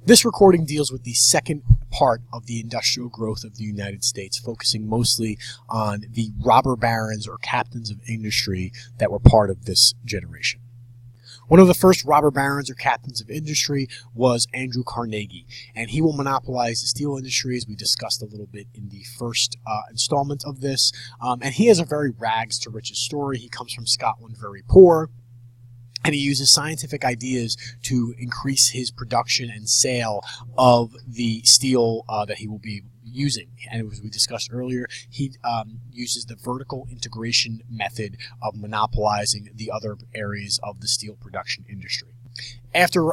This recording deals with the second part of the industrial growth of the United States, focusing mostly on the robber barons or captains of industry that were part of this generation. One of the first robber barons or captains of industry was Andrew Carnegie, and he will monopolize the steel industry, as we discussed a little bit in the first installment of this. And he has a very rags to riches story. He comes from Scotland, very poor, and he uses scientific ideas to increase his production and sale of the steel that he will be using. And as we discussed earlier, he uses the vertical integration method of monopolizing the other areas of the steel production industry. After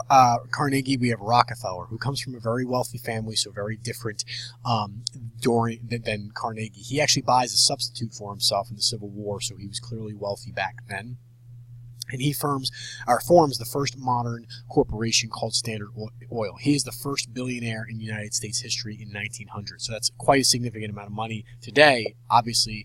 Carnegie, we have Rockefeller, who comes from a very wealthy family, so very different than Carnegie. He actually buys a substitute for himself in the Civil War, so he was clearly wealthy back then. And he forms the first modern corporation called Standard Oil. He is the first billionaire in United States history in 1900. So that's quite a significant amount of money. Today, obviously,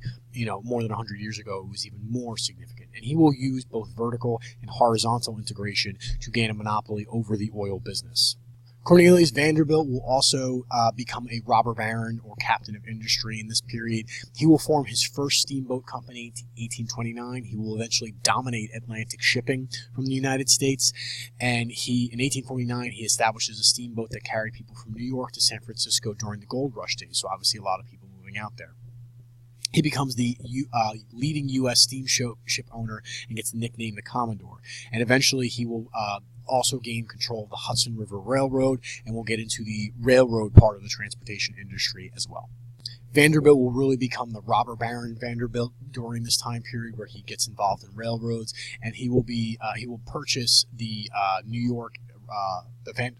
more than 100 years ago, it was even more significant. And he will use both vertical and horizontal integration to gain a monopoly over the oil business. Cornelius Vanderbilt will also become a robber baron or captain of industry in this period. He will form his first steamboat company in 1829. He will eventually dominate Atlantic shipping from the United States. And in 1849, he establishes a steamboat that carried people from New York to San Francisco during the gold rush days. So obviously a lot of people moving out there. He becomes the leading U.S. steamship owner and gets the nickname the Commodore. And eventually he will also gain control of the Hudson River Railroad, and we'll get into the railroad part of the transportation industry as well. Vanderbilt will really become the robber baron Vanderbilt during this time period, where he gets involved in railroads, and he will purchase the New York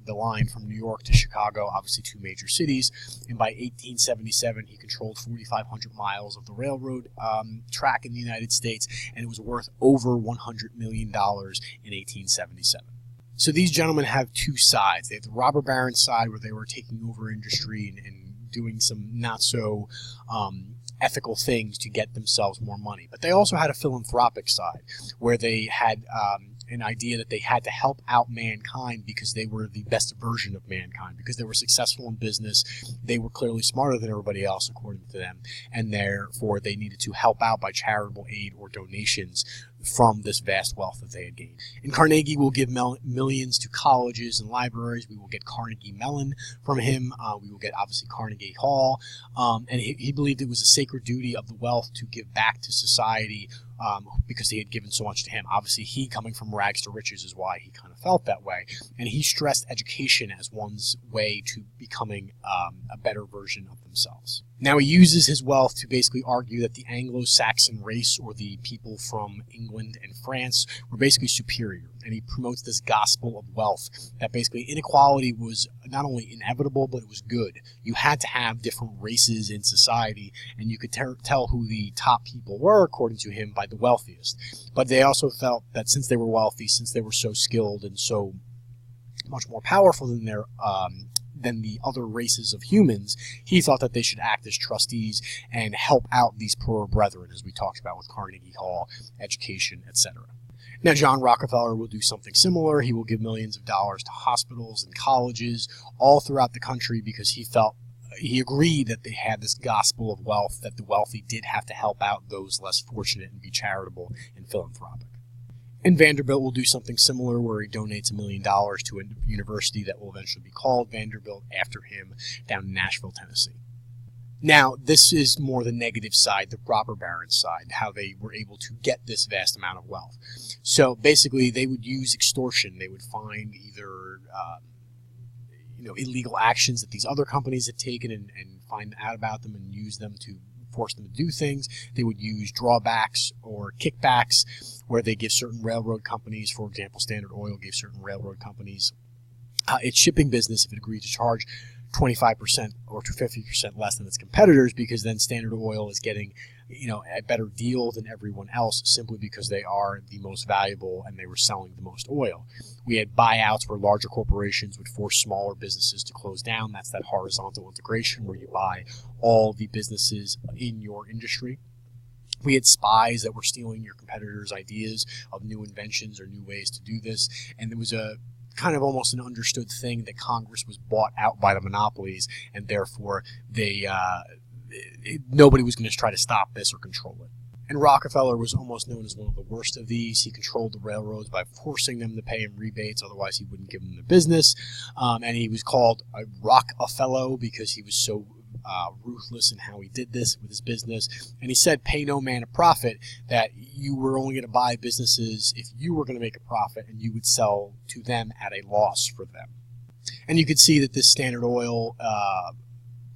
the line from New York to Chicago, obviously two major cities. And by 1877, he controlled 4,500 miles of the railroad track in the United States, and it was worth over $100 million in 1877. So these gentlemen have two sides. They have the robber baron side, where they were taking over industry and doing some not so ethical things to get themselves more money. But they also had a philanthropic side, where they had an idea that they had to help out mankind because they were the best version of mankind, because they were successful in business. They were clearly smarter than everybody else, according to them, and therefore they needed to help out by charitable aid or donations from this vast wealth that they had gained. And Carnegie will give millions to colleges and libraries. We will get Carnegie Mellon from him. We will get, obviously, Carnegie Hall. And he believed it was a sacred duty of the wealth to give back to society because they had given so much to him. Obviously, he coming from rags to riches is why he kind of felt that way. And he stressed education as one's way to becoming a better version of themselves. Now, he uses his wealth to basically argue that the Anglo-Saxon race, or the people from England and France, were basically superior. And he promotes this gospel of wealth, that basically inequality was not only inevitable, but it was good. You had to have different races in society, and you could tell who the top people were, according to him, by the wealthiest. But they also felt that since they were wealthy, since they were so skilled and so much more powerful than the other races of humans, he thought that they should act as trustees and help out these poorer brethren, as we talked about with Carnegie Hall, education, etc. Now, John Rockefeller will do something similar. He will give millions of dollars to hospitals and colleges all throughout the country, because he agreed that they had this gospel of wealth, that the wealthy did have to help out those less fortunate and be charitable and philanthropic. And Vanderbilt will do something similar, where he donates $1 million to a university that will eventually be called Vanderbilt after him, down in Nashville, Tennessee. Now, this is more the negative side, the robber baron side, how they were able to get this vast amount of wealth. So basically, they would use extortion. They would find either illegal actions that these other companies had taken and find out about them and use them to force them to do things. They would use drawbacks or kickbacks, where they give certain railroad companies, for example, Standard Oil gave certain railroad companies its shipping business, if it agreed to charge 25% or to 50% less than its competitors, because then Standard Oil is getting a better deal than everyone else, simply because they are the most valuable and they were selling the most oil. We had buyouts where larger corporations would force smaller businesses to close down. That's that horizontal integration, where you buy all the businesses in your industry. We had spies that were stealing your competitors' ideas of new inventions or new ways to do this, and there was a kind of almost an understood thing that Congress was bought out by the monopolies, and therefore nobody was going to try to stop this or control it. And Rockefeller was almost known as one of the worst of these. He controlled the railroads by forcing them to pay him rebates, otherwise he wouldn't give them their business. And he was called a Rockefellow because he was so ruthless in how he did this with his business. And he said, pay no man a profit, that you were only going to buy businesses if you were going to make a profit, and you would sell to them at a loss for them. And you could see that this Standard Oil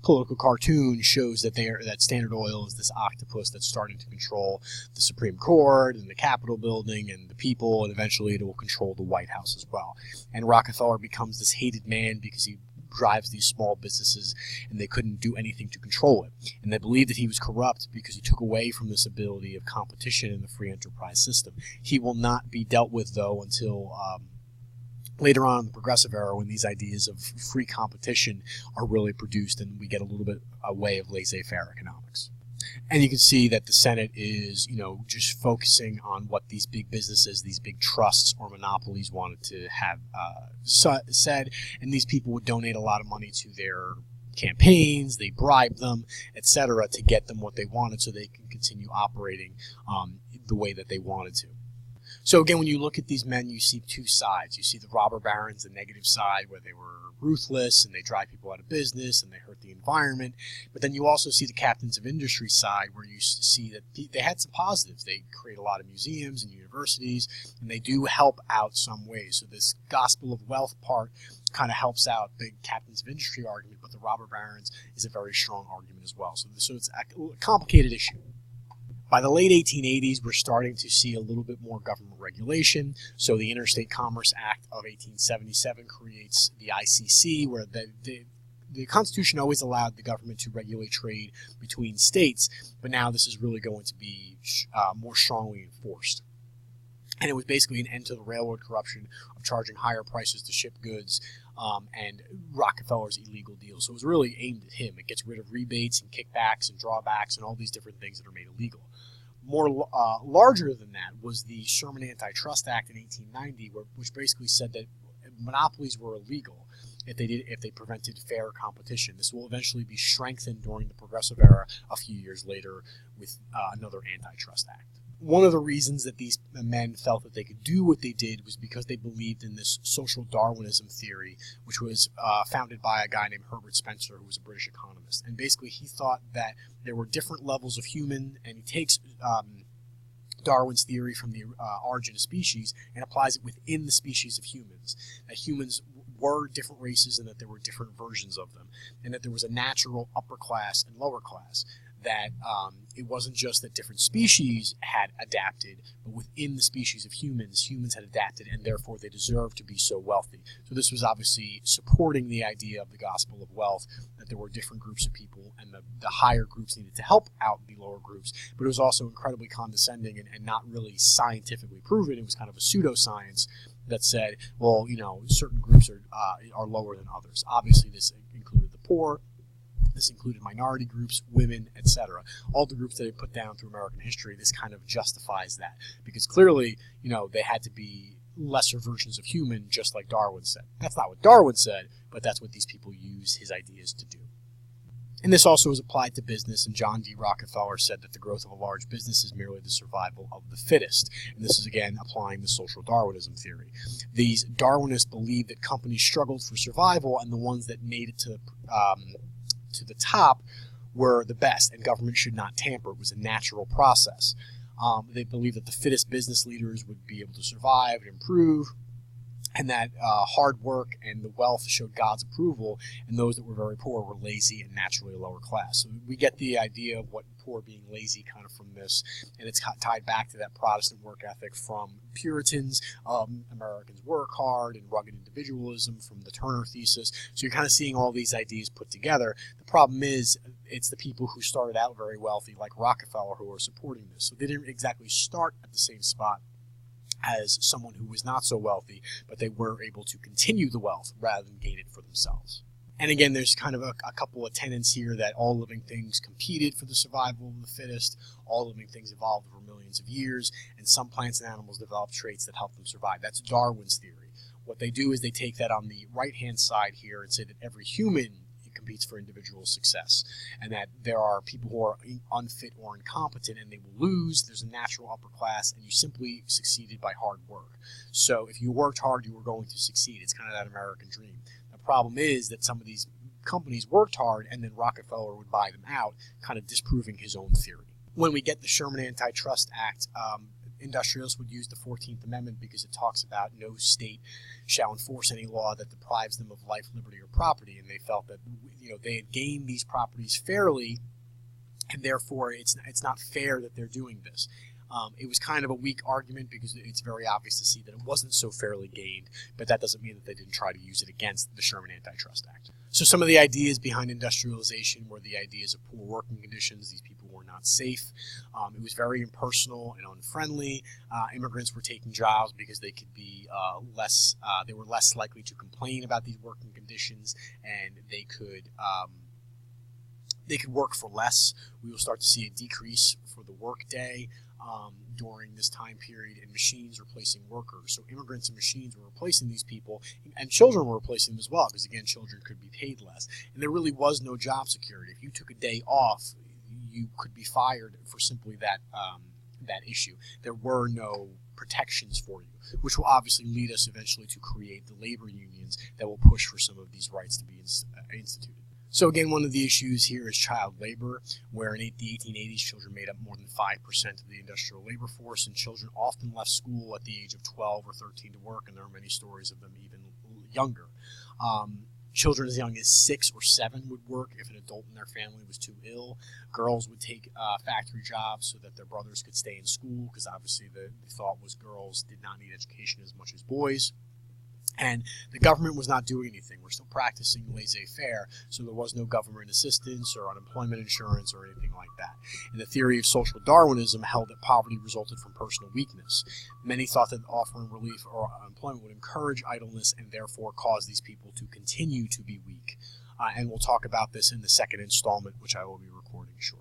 political cartoon shows that that Standard Oil is this octopus that's starting to control the Supreme Court and the Capitol building and the people, and eventually it will control the White House as well. And Rockefeller becomes this hated man because he drives these small businesses and they couldn't do anything to control it. And they believed that he was corrupt because he took away from this ability of competition in the free enterprise system. He will not be dealt with, though, until later on in the Progressive Era, when these ideas of free competition are really produced and we get a little bit away of laissez-faire economics. And you can see that the Senate is, just focusing on what these big businesses, these big trusts or monopolies wanted to have said, and these people would donate a lot of money to their campaigns, they bribe them, etc., to get them what they wanted so they can continue operating the way that they wanted to. So again, when you look at these men, you see two sides. You see the robber barons, the negative side, where they were ruthless and they drive people out of business and they hurt the environment. But then you also see the captains of industry side, where you see that they had some positives. They create a lot of museums and universities, and they do help out some ways. So this gospel of wealth part kind of helps out the captains of industry argument, but the robber barons is a very strong argument as well. So it's a complicated issue. By the late 1880s, we're starting to see a little bit more government regulation. So the Interstate Commerce Act of 1877 creates the ICC, where the Constitution always allowed the government to regulate trade between states, but now this is really going to be more strongly enforced. And it was basically an end to the railroad corruption of charging higher prices to ship goods and Rockefeller's illegal deals. So it was really aimed at him. It gets rid of rebates and kickbacks and drawbacks and all these different things that are made illegal. More larger than that was the Sherman Antitrust Act in 1890, which basically said that monopolies were illegal if they prevented fair competition. This will eventually be strengthened during the Progressive Era a few years later with another Antitrust Act. One of the reasons that these men felt that they could do what they did was because they believed in this social Darwinism theory, which was founded by a guy named Herbert Spencer, who was a British economist. And basically he thought that there were different levels of human, and he takes Darwin's theory from the origin of species and applies it within the species of humans. That humans were different races and that there were different versions of them, and that there was a natural upper class and lower class. That it wasn't just that different species had adapted, but within the species of humans had adapted, and therefore they deserved to be so wealthy. So this was obviously supporting the idea of the gospel of wealth, that there were different groups of people, and the higher groups needed to help out the lower groups. But it was also incredibly condescending and not really scientifically proven. It was kind of a pseudoscience that said, well, certain groups are lower than others. Obviously, this included the poor. This included minority groups, women, etc. All the groups that they put down through American history, this kind of justifies that. Because clearly, they had to be lesser versions of human, just like Darwin said. That's not what Darwin said, but that's what these people use his ideas to do. And this also was applied to business, and John D. Rockefeller said that the growth of a large business is merely the survival of the fittest. And this is, again, applying the social Darwinism theory. These Darwinists believed that companies struggled for survival, and the ones that made it to the top were the best, and government should not tamper. It was a natural process. They believed that the fittest business leaders would be able to survive and improve, and that hard work and the wealth showed God's approval, and those that were very poor were lazy and naturally lower class. So we get the idea of what poor being lazy kind of from this, and it's tied back to that Protestant work ethic from Puritans. Americans work hard and rugged individualism from the Turner thesis. So you're kind of seeing all these ideas put together. The problem is it's the people who started out very wealthy, like Rockefeller, who are supporting this. So they didn't exactly start at the same spot as someone who was not so wealthy, but they were able to continue the wealth rather than gain it for themselves. And again, there's kind of a couple of tenets here that all living things competed for the survival of the fittest, all living things evolved over millions of years, and some plants and animals developed traits that help them survive. That's Darwin's theory. What they do is they take that on the right-hand side here and say that every human competes for individual success, and that there are people who are unfit or incompetent and they will lose. There's a natural upper class, and you simply succeeded by hard work. So if you worked hard, you were going to succeed. It's kind of that American dream. The problem is that some of these companies worked hard, and then Rockefeller would buy them out, kind of disproving his own theory. When we get the Sherman Antitrust Act, industrialists would use the 14th Amendment because it talks about no state shall enforce any law that deprives them of life, liberty, or property, and they felt that they had gained these properties fairly, and therefore it's not fair that they're doing this. It was kind of a weak argument because it's very obvious to see that it wasn't so fairly gained, but that doesn't mean that they didn't try to use it against the Sherman Antitrust Act. So some of the ideas behind industrialization were the ideas of poor working conditions. These people were not safe. It was very impersonal and unfriendly. Immigrants were taking jobs because they could be they were less likely to complain about these working conditions, and they could work for less. We will start to see a decrease for the work day during this time period, and machines replacing workers. So immigrants and machines were replacing these people, and children were replacing them as well, because again, children could be paid less. And there really was no job security. If you took a day off, you could be fired for simply that issue. There were no protections for you, which will obviously lead us eventually to create the labor unions that will push for some of these rights to be instituted. So again, one of the issues here is child labor, where in the 1880s, children made up more than 5% of the industrial labor force, and children often left school at the age of 12 or 13 to work, and there are many stories of them even younger. Children as young as 6 or 7 would work if an adult in their family was too ill. Girls would take factory jobs so that their brothers could stay in school, because obviously the thought was girls did not need education as much as boys. And the government was not doing anything. We're still practicing laissez-faire, so there was no government assistance or unemployment insurance or anything like that. And the theory of social Darwinism held that poverty resulted from personal weakness. Many thought that offering relief or unemployment would encourage idleness and therefore cause these people to continue to be weak. And we'll talk about this in the second installment, which I will be recording shortly.